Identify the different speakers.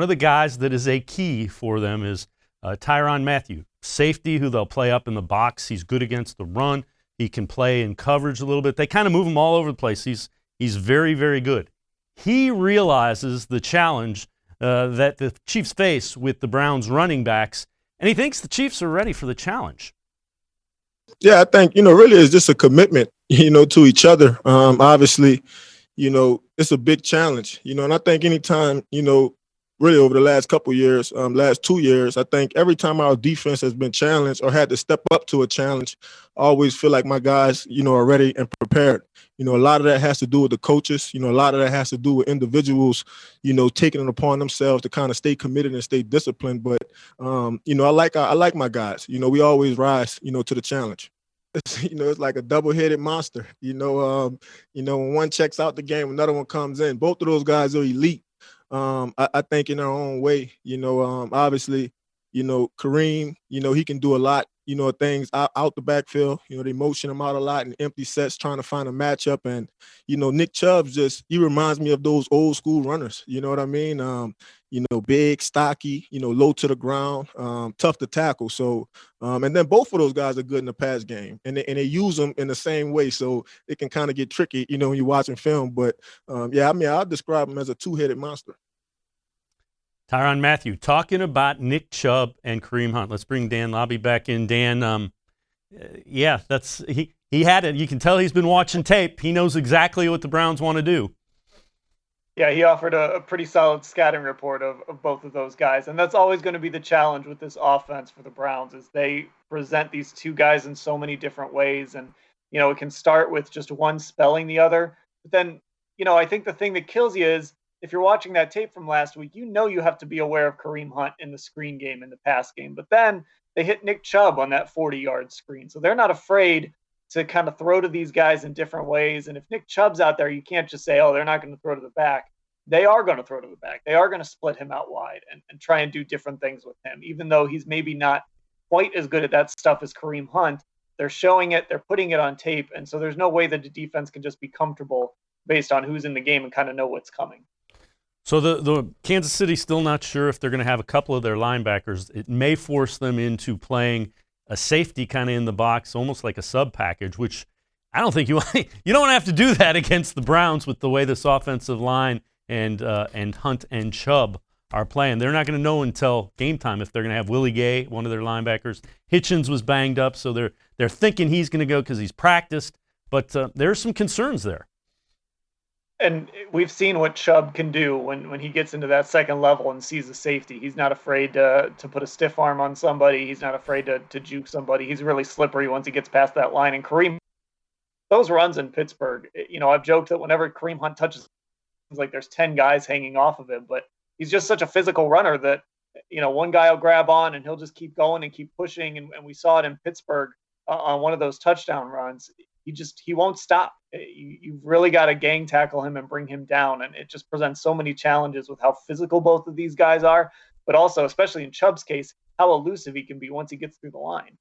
Speaker 1: One of the guys that is a key for them is Tyrann Mathieu, safety who they'll play up in the box. He's good against the run. He can play in coverage a little bit. They kind of move him all over the place. He's very, very good. He realizes the challenge that the Chiefs face with the Browns running backs, and he thinks the Chiefs are ready for the challenge.
Speaker 2: Yeah, I think, really it's just a commitment, to each other. Obviously, it's a big challenge, and I think anytime, really over the last couple years, last 2 years, I think every time our defense has been challenged or had to step up to a challenge, I always feel like my guys, are ready and prepared. A lot of that has to do with the coaches. A lot of that has to do with individuals, taking it upon themselves to kind of stay committed and stay disciplined. But, I like my guys. We always rise, to the challenge. It's like a double-headed monster. When one checks out the game, another one comes in. Both of those guys are elite. I think in their own way, obviously, Kareem, he can do a lot, things out the backfield. They motion him out a lot in empty sets, trying to find a matchup. And, Nick Chubb he reminds me of those old school runners. You know what I mean? Big, stocky, low to the ground, tough to tackle. So, and then both of those guys are good in the pass game, and they use them in the same way. So it can kind of get tricky, when you're watching film. But I'll describe him as a two-headed monster.
Speaker 1: Tyrann Mathieu talking about Nick Chubb and Kareem Hunt. Let's bring Dan Labbe back in. Dan, he had it. You can tell he's been watching tape. He knows exactly what the Browns want to do.
Speaker 3: Yeah, he offered a pretty solid scouting report of both of those guys. And that's always going to be the challenge with this offense for the Browns is they present these two guys in so many different ways. And, it can start with just one spelling the other. But then, I think the thing that kills you is if you're watching that tape from last week, you have to be aware of Kareem Hunt in the screen game, in the pass game. But then they hit Nick Chubb on that 40-yard screen. So they're not afraid to kind of throw to these guys in different ways. And if Nick Chubb's out there, you can't just say, oh, they're not going to throw to the back. They are going to throw to the back. They are going to split him out wide and try and do different things with him. Even though he's maybe not quite as good at that stuff as Kareem Hunt, they're showing it, they're putting it on tape. And so there's no way that the defense can just be comfortable based on who's in the game and kind of know what's coming.
Speaker 1: So the Kansas City still not sure if they're going to have a couple of their linebackers. It may force them into playing a safety kind of in the box, almost like a sub package, which I don't think you don't have to do that against the Browns with the way this offensive line and Hunt and Chubb are playing. They're not going to know until game time if they're going to have Willie Gay, one of their linebackers. Hitchens was banged up, so they're thinking he's going to go because he's practiced. But there's some concerns there.
Speaker 3: And we've seen what Chubb can do when he gets into that second level and sees a safety. He's not afraid to put a stiff arm on somebody. He's not afraid to juke somebody. He's really slippery once he gets past that line. And Kareem, those runs in Pittsburgh, I've joked that whenever Kareem Hunt touches, it's like there's 10 guys hanging off of him. But he's just such a physical runner that, one guy will grab on and he'll just keep going and keep pushing. And we saw it in Pittsburgh on one of those touchdown runs. He won't stop. You've really got to gang tackle him and bring him down. And it just presents so many challenges with how physical both of these guys are, but also, especially in Chubb's case, how elusive he can be once he gets through the line.